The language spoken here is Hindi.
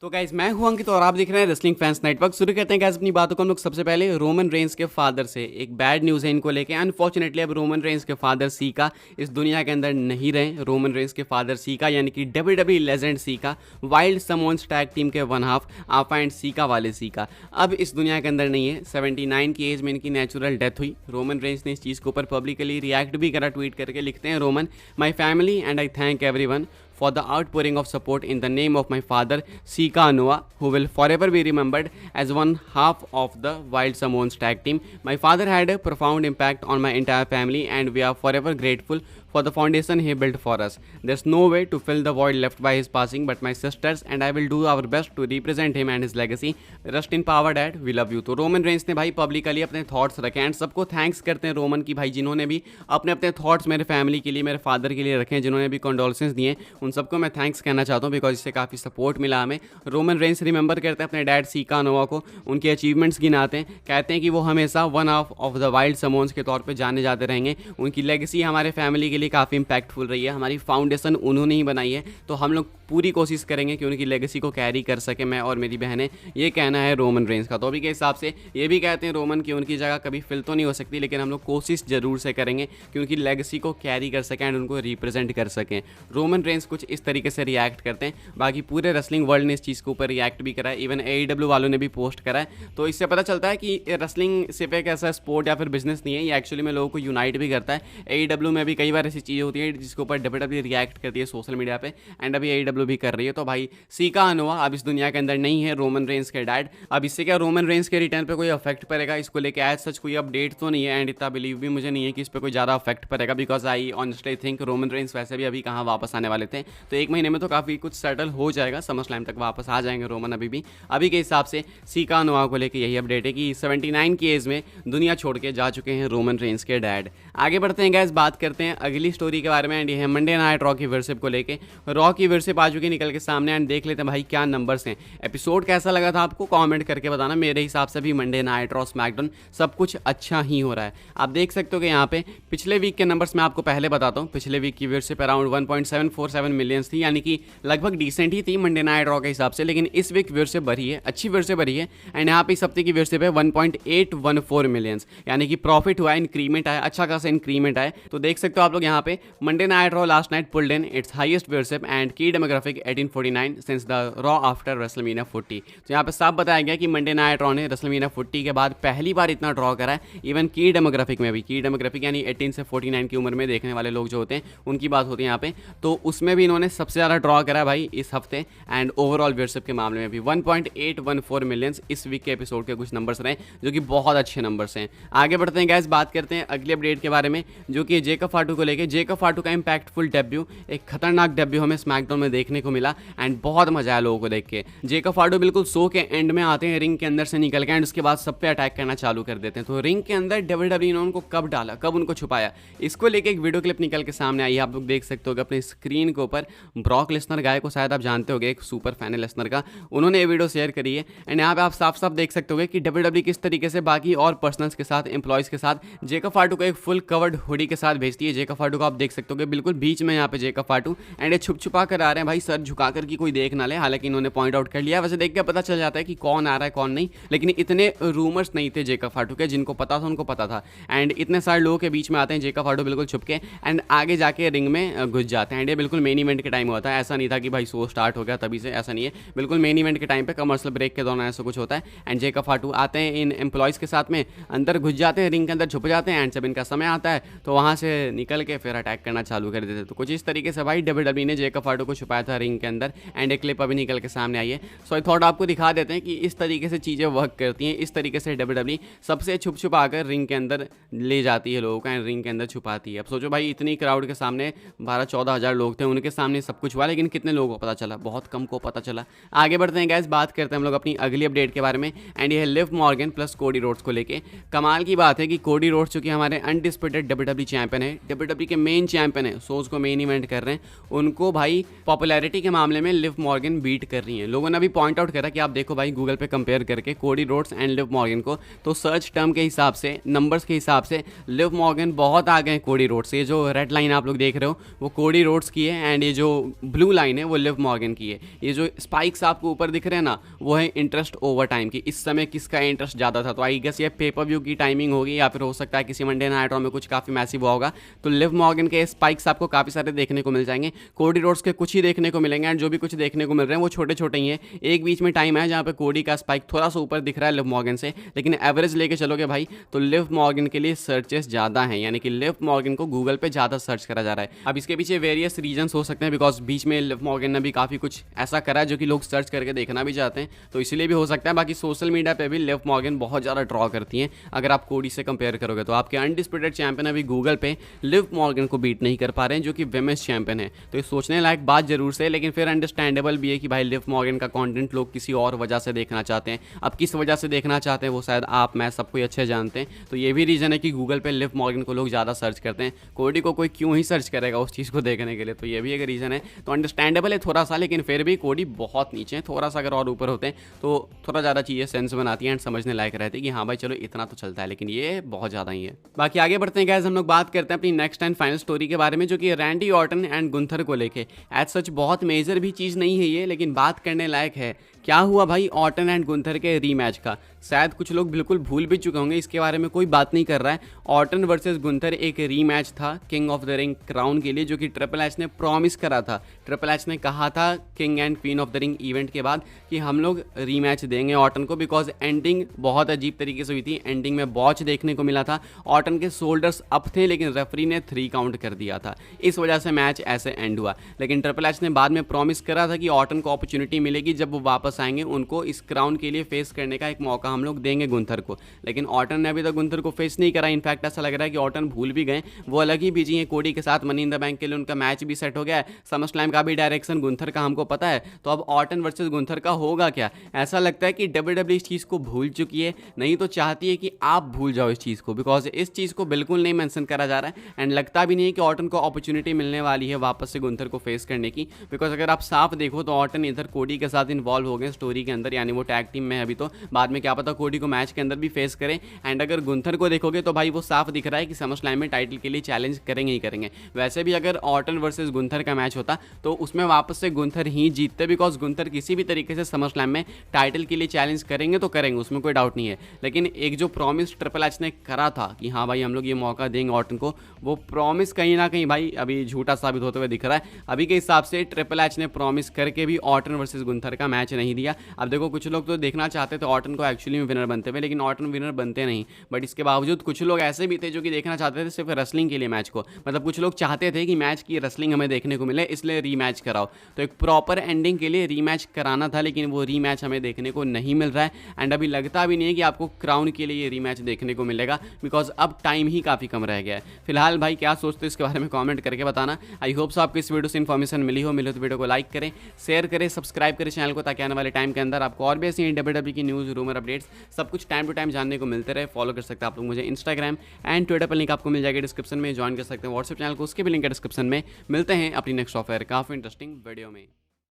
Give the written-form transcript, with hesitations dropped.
तो गाइस मैं हूं अंकित और आप देख रहे हैं रेसलिंग फैंस नेटवर्क। शुरू करते हैं गाइस अपनी बातों को हम लोग सबसे पहले रोमन रेंस के फादर से। एक बैड न्यूज़ है इनको लेके। अनफॉर्चुनेटली अब रोमन रेंस के फादर सीका इस दुनिया के अंदर नहीं रहे। रोमन रेंस के फादर सीका यानी कि WWE legend Sika, Wild Samoans tag team के one half Afa and Sika वाले सीका अब इस दुनिया के अंदर नहीं है। 79 की एज में इनकी नेचुरल डेथ हुई। रोमन रेंस ने इस चीज़ के ऊपर पब्लिकली रिएक्ट भी करा, ट्वीट करके लिखते हैं Roman, my family and I thank everyone for the outpouring of support in the name of my father Sika Noah, who will forever be remembered as one half of the Wild Samoans tag team. My father had a profound impact on my entire family and we are forever grateful for the foundation he built for us. There's no way to fill the void left by his passing, but my sisters and I will do our best to represent him and his legacy. Rest in power dad, we love you. तो रोमन रेंस ने भाई पब्लिकली अपने थॉट्स रखे एंड सबको थैंक्स करते हैं रोमन की भाई जिन्होंने भी अपने अपने थॉट्स मेरे फैमिली के लिए, मेरे फादर के लिए रखे हैं, जिन्होंने भी कंडोलेंसेस दिए, उन सबको मैं थैंक्स कहना चाहता हूँ बिकॉज इससे काफ़ी सपोर्ट मिला हमें। रोमन रेंस रिमेंबर करते हैं अपने डैड सीका नोवा को, उनके अचीवमेंट्स गिनाते हैं, कहते हैं कि वो हमेशा one of the wild someone's के तौर पे जाने जाते रहेंगे। उनकी लेगेसी हमारे फैमिली के लिए काफ़ी इंपैक्टफुल रही है, हमारी फाउंडेशन उन्होंने ही बनाई है, तो हम लोग पूरी कोशिश करेंगे कि उनकी लेगेसी को कैरी कर सके मैं और मेरी बहनें। ये कहना है रोमन रेंस का। तो अभी के हिसाब से ये भी कहते हैं रोमन कि उनकी जगह कभी फिल तो नहीं हो सकती, लेकिन हम लोग कोशिश ज़रूर से करेंगे कि उनकी लेगेसी को कैरी कर सकें एंड उनको रिप्रेजेंट कर सकें। रोमन रेंस कुछ इस तरीके से रिएक्ट करते हैं। बाकी पूरे रेसलिंग वर्ल्ड ने इस चीज़ के ऊपर रिएक्ट भी करा है, इवन AEW वालों ने भी पोस्ट करा है। तो इससे पता चलता है कि रेसलिंग सिर्फ एक ऐसा स्पोर्ट या फिर बिजनेस नहीं है, ये एक्चुअली में लोगों को यूनाइट भी करता है। AEW में भी कई बार ऐसी चीज़ें होती है जिसके ऊपर WWE रिएक्ट करती है सोशल मीडिया पे, एंड अभी AEW भी कर रही है। तो भाई सीका नोवा अब इस दुनिया के अंदर नहीं है, रोमन रेंस के डैड। अब इससे क्या रोमन रेंस के रिटर्न पे कोई अफेक्ट पड़ेगा इसको लेके एज सच कोई अपडेट तो नहीं है, एंड इतना बिलीव भी मुझे नहीं है कि इस पर कोई ज़्यादा अफेक्ट पड़ेगा, because I honestly think Roman Reigns वैसे भी अभी कहाँ वापस आने वाले थे, तो एक महीने में तो काफ़ी कुछ सेटल हो जाएगा, समर स्लैम तक वापस आ जाएंगे रोमन। अभी के हिसाब से सीका नोवा को लेकर यही अपडेट है कि 79 की एज में दुनिया छोड़ के जा चुके हैं रोमन रेंस के डैड। आगे बढ़ते हैं गैस, बात करते हैं अगली स्टोरी के बारे में, एंड ये है मंडे नाइट रॉ की वर्शिप को लेके। रॉ की वर्शिप आ चुकी निकल के सामने, एंड देख लेते हैं भाई क्या नंबर्स हैं। एपिसोड कैसा लगा था आपको कमेंट करके बताना। मेरे हिसाब से भी मंडे नाइट रॉ स्मैकडाउन सब कुछ अच्छा ही हो रहा है। आप देख सकते हो कि यहाँ पे पिछले वीक के नंबर्स मैं आपको पहले बताता हूँ। पिछले वीक की वर्शिप अराउंड 1.747 मिलियंस थी, यानी कि लगभग डिसेंट ही थी मंडे नाइट रॉ के हिसाब से, लेकिन इस वीक वर्शिप बढ़ी है, अच्छी वर्शिप बढ़ी है। एंड यहाँ पे इस हफ्ते की वर्शिप है 1.814 मिलियंस, यानी कि प्रॉफिट हुआ है, इंक्रीमेंट आया, अच्छा खासा इंक्रीमेंट आया। तो देख सकते हो आप लोग यहाँ पे Monday night Raw last night pulled in its highest viewership and key demographic 1849 since the Raw after WrestleMania 40। तो यहाँ पे साफ बताया गया कि मंडे नाइट रॉ ने रेसलमेनिया 40 के बाद पहली बार इतना ड्रॉ करा है। इवन की डेमोग्राफिक में भी, की डेमोग्राफिक यानी 18 से 49 की उम्र में देखने वाले लोग जो होते हैं उनकी बात होती है यहाँ पे, तो उसमें भी इन्होंने सबसे ज़्यादा ड्रॉ करा है भाई इस हफ्ते। एंड ओवरऑल वर्शिप के मामले में भी 1.814 मिलियंस इस वीक के एपिसोड के कुछ नंबर्स रहे, जो कि बहुत अच्छे नंबर्स हैं। आगे बढ़ते हैं गैस, बात करते हैं अगले अपडेट के बारे में, जो कि जेकब फाटू को लेकर। जेकब फाटू का इंपैक्टफुल डेब्यू, एक खतरनाक डेब्यू हमें स्मैकडाउन में देखने को मिला, एंड बहुत मजा आया लोगों को देख के। जेकब फाटू बिल्कुल शो के एंड में आते हैं, रिंग के अंदर से निकल के, एंड उसके बाद सब पे अटैक करना चालू कर देते हैं। तो रिंग के अंदर WWE ने उनको कब डाला, कब उनको छुपाया, इसको लेके एक वीडियो क्लिप निकल के सामने आई है। आप लोग देख सकते हो अपने स्क्रीन के ऊपर। ब्रॉक लेसनर गाय को शायद आप जानते होगे, एक सुपर फैन है लेसनर का, उन्होंने ये वीडियो शेयर करी है। एंड यहाँ पे आप साफ साफ देख सकते हो कि WWE किस तरीके से बाकी और पर्सनल्स के साथ, एम्प्लॉयज़ के साथ जेकब फाटू को एक फुल कवर्ड हुडी के साथ भेजती है। जेकब फाटू को आप देख सकते हो बिल्कुल बीच में यहाँ पे जेकब फाटू, एंड ये छुप छुपा कर आ रहे हैं भाई, सर झुका कर की कोई देख ना ले। हालांकि इन्होंने पॉइंट आउट कर लिया, वैसे देख के पता चल जाता है कि कौन आ रहा है कौन नहीं, लेकिन इतने रूमर्स नहीं थे जेकब फाटू के, जिनको पता था उनको पता था। एंड इतने सारे लोगों के बीच में आते हैं जेकब फाटू बिल्कुल छुप के, एंड आगे जाके रिंग में घुस जाते हैं। एंड ये बिल्कुल मेन इवेंट के टाइम होता है, ऐसा नहीं था कि भाई शो स्टार्ट हो गया तभी से, ऐसा नहीं है। बिल्कुल मेन इवेंट के टाइम पे कमर्शियल ब्रेक के दौरान ऐसा कुछ होता है। एंड जेकब फाटू आते हैं इन एम्प्लॉयज़ के साथ में, अंदर घुस जाते हैं, रिंग के अंदर छुप जाते हैं, एंड जब इनका समय आता है तो वहाँ से निकल के फिर अटैक करना चालू कर देते हैं। तो कुछ इस तरीके से भाई WWE ने जेकब फाटू को छुपाया था रिंग के अंदर, एंड एक क्लिप अभी निकल के सामने आई है। सो आई थॉट आपको दिखा देते हैं कि इस तरीके से चीज़ें वर्क करती हैं, इस तरीके से WWE सबसे छुप छुपा कर रिंग के अंदर ले जाती है लोगों को, एंड रिंग के अंदर छुपाती है। अब सोचो भाई इतनी क्राउड के सामने 12-14 हज़ार लोग थे, उनके सामने सब कुछ हुआ, लेकिन कितने लोगों को पता चला, बहुत कम को पता चला। आगे बढ़ते हैं गैस, बात करते हैं हम लोग अपनी अगली अपडेट के बारे में, एंड ये है Liv Morgan plus Cody Rhodes को लेके। कमाल की बात है कि कोडी रोड्स चूँकि हमारे अनडिस्प्यूटेड WWE चैंपियन है, WWE के मेन चैंपियन है, शोज़ को मेन इवेंट कर रहे हैं, उनको भाई पॉपुलैरिटी पॉपुलैरिटी के मामले में लिव मॉर्गन बीट कर रही हैं। लोगों ने अभी पॉइंट आउट करा कि आप देखो भाई गूगल पे कंपेयर करके Cody Rhodes and Liv Morgan को, तो सर्च टर्म के हिसाब से, नंबर्स के हिसाब से लिव मॉर्गन बहुत आगे हैं कोडी रोड्स से। ये जो रेड लाइन आप लोग देख रहे हो वो कोडी रोड्स की है एंड ये जो ब्लू लाइन है वो लिव मॉर्गन की है। ये जो स्पाइक्स आपको ऊपर दिख रहे हैं ना, वो है इंटरेस्ट ओवर टाइम की, इस समय किसका इंटरेस्ट ज़्यादा था। तो आई गेस ये पेपर व्यू की टाइमिंग होगी या फिर हो सकता है किसी मंडे नाइट में कुछ काफ़ी मैसिव हुआ होगा। तो लिव मॉर्गन के स्पाइक्स आपको काफ़ी सारे देखने को मिल जाएंगे, कोडी रोड्स के कुछ ही देखने को मिलेंगे एंड जो भी कुछ देखने को मिल रहे हैं वो छोटे छोटे ही हैं। एक बीच में टाइम है जहाँ पे कोडी का स्पाइक थोड़ा सा ऊपर दिख रहा है लिव मॉर्गन से, लेकिन एवरेज लेके चलोगे भाई तो लिव मॉर्गन के लिए सर्चेस ज़्यादा हैं, यानी कि लिव मॉर्गन को गूगल पे ज़्यादा सर्च करा जा रहा है। अब इसके पीछे वेरियस रीजंस हो सकते हैं, बिकॉज बीच में लिव मॉर्गन ने भी काफ़ी कुछ ऐसा करा है जो कि लोग सर्च करके देखना भी चाहते हैं, तो इसलिए भी हो सकता है। बाकी सोशल मीडिया पे भी लिव मॉर्गन बहुत ज़्यादा ड्रॉ करती हैं अगर आप कोडी से कंपेयर करोगे तो। आपके अनडिस्प्यूटेड चैंपियन अभी गूगल पे लिव मॉर्गन को बीट नहीं कर पा रहे हैं, जो कि विमेंस चैंपियन है। तो ये सोचने लायक बात जरूर से, लेकिन फिर अंडरस्टैंडेबल भी है कि भाई लिव मॉर्गन का कंटेंट लोग किसी और वजह से देखना चाहते हैं। अब किस वजह से देखना चाहते हैं वो शायद आप, मैं, सब कोई अच्छे जानते हैं। तो ये भी रीज़न है कि गूगल पे लिव मॉर्गन को लोग ज़्यादा सर्च करते हैं। कोडी को कोई क्यों ही सर्च करेगा उस चीज़ को देखने के लिए, तो ये भी एक रीज़न है। तो अंडरस्टैंडेबल है थोड़ा सा, लेकिन फिर भी कोडी बहुत नीचे है। थोड़ा सा अगर और ऊपर होते हैं तो थोड़ा ज़्यादा चीज़ें सेंस बनाती हैं एंड समझने लायक रहती है कि हाँ भाई चलो इतना तो चलता है, लेकिन ये बहुत ज़्यादा ही है। बाकी आगे बढ़ते हैं गाइस, हम लोग बात करते हैं अपनी नेक्स्ट एंड फाइनल स्टोरी के बारे में, जो कि रैंडी ऑर्टन एंड गुंथर को लेके। एज सच बहुत मेजर भी चीज़ नहीं है ये, लेकिन बात करने लायक है। क्या हुआ भाई ऑर्टन एंड गुंथर के रीमैच का? शायद कुछ लोग बिल्कुल भूल भी चुके होंगे, इसके बारे में कोई बात नहीं कर रहा है। ऑर्टन वर्सेस गुंथर एक रीमैच था king of the ring crown के लिए, जो कि ट्रिपल एच ने प्रॉमिस करा था। ट्रिपल एच ने कहा था king and queen of the ring event के बाद कि हम लोग रीमैच देंगे ऑर्टन को, बिकॉज एंडिंग बहुत अजीब तरीके से हुई थी। एंडिंग में बॉच देखने को मिला था, ऑर्टन के शोल्डर्स अप थे, लेकिन रेफरी ने 3 काउंट कर दिया था, इस वजह से मैच ऐसे एंड हुआ। लेकिन ट्रिपल एच ने बाद में प्रॉमिस करा था कि ऑर्टन को अपॉर्चुनिटी मिलेगी, जब वो वापस आएंगे उनको इस क्राउन के लिए फेस करने का एक मौका हम लोग देंगे गुंथर को। लेकिन ऑर्टन ने अभी तक गुंथर को फेस नहीं करा। इनफैक्ट ऐसा लग रहा है कि ऑर्टन भूल भी गए, वो अलग ही बिजी हैं कोडी के साथ। मनी इन द बैंक के लिए उनका मैच भी सेट हो गया है, समर स्लैम का भी डायरेक्शन गुंथर का हमको पता है। तो अब ऑर्टन वर्सेस गुंथर का होगा क्या? ऐसा लगता है कि डब्ल्यूडब्ल्यूई इस चीज़ को भूल चुकी है, नहीं तो चाहती है कि आप भूल जाओ इस चीज़ को, बिकॉज इस चीज़ को बिल्कुल नहीं मेंशन करा जा रहा है एंड लगता भी नहीं है कि ऑर्टन को अपॉर्चुनिटी मिलने वाली है वापस से गुंथर को फेस करने की। बिकॉज अगर आप साफ देखो तो ऑर्टन इधर कोडी के साथ इन्वॉल्व हो गए स्टोरी के अंदर, यानी वो टैग टीम में है अभी, तो बाद में क्या पता कोडी को मैच के अंदर भी फेस करें। एंड अगर गुंथर को देखोगे तो भाई वो साफ दिख रहा है कि समर स्लैम में टाइटल के लिए चैलेंज करेंगे ही करेंगे। वैसे भी अगर ऑर्टन वर्सेस गुंथर का मैच होता तो उसमें वापस से गुंथर ही जीतते, बिकॉज गुंथर किसी भी तरीके से समर स्लैम में टाइटल के लिए चैलेंज करेंगे तो करेंगे, उसमें कोई डाउट नहीं है। लेकिन एक जो प्रॉमिस ट्रिपल एच ने करा था कि हाँ भाई हम लोग ये मौका देंगे ऑर्टन को, वो प्रॉमिस कहीं ना कहीं भाई अभी झूठा साबित होते हुए दिख रहा है। अभी के हिसाब से ट्रिपल एच ने प्रॉमिस करके भी ऑर्टन वर्सेस गुंथर का मैच नहीं दिया। अब देखो कुछ लोग तो देखना चाहते थे ऑर्टन को एक्चुअली में विनर बनते हुए, लेकिन ऑर्टन विनर बनते नहीं। बट इसके बावजूद कुछ लोग ऐसे भी थे जो कि देखना चाहते थे सिर्फ रेसलिंग के लिए मैच को, मतलब कुछ लोग चाहते थे कि मैच की रेसलिंग हमें देखने को मिले, इसलिए रीमैच कराओ। तो एक प्रॉपर एंडिंग के लिए रीमैच कराना था, लेकिन वो रीमैच हमें देखने को नहीं मिल रहा है। एंड अभी लगता भी नहीं है कि आपको क्राउन के लिए ये रीमैच देखने को मिलेगा, बिकॉज अब टाइम ही काफ़ी कम रह गया है। फिलहाल भाई क्या सोचते हो इसके बारे में कमेंट करके बताना। आई होप सो आपको इस वीडियो से इन्फॉर्मेशन मिली तो वीडियो को लाइक करें, शेयर करें, सब्सक्राइब करें चैनल को, ताकि आने वाले टाइम के अंदर आपको और भी ऐसी डब्ल्यूडब्ल्यूई की न्यूज़, रूमर, अपडेट्स सब कुछ टाइम टू टाइम जानने को मिलते रहे। फॉलो कर सकते हैं आप लोग मुझे इंस्टाग्राम एंड ट्विटर पर, लिंक आपको मिल जाएगा डिस्क्रिप्शन में। ज्वाइन कर सकते हैं व्हाट्सएप चैनल को, उसके भी लिंक है डिस्क्रिप्शन में। मिलते हैं अपनी नेक्स्ट ऑफर काफ़ी इंटरेस्टिंग वीडियो में।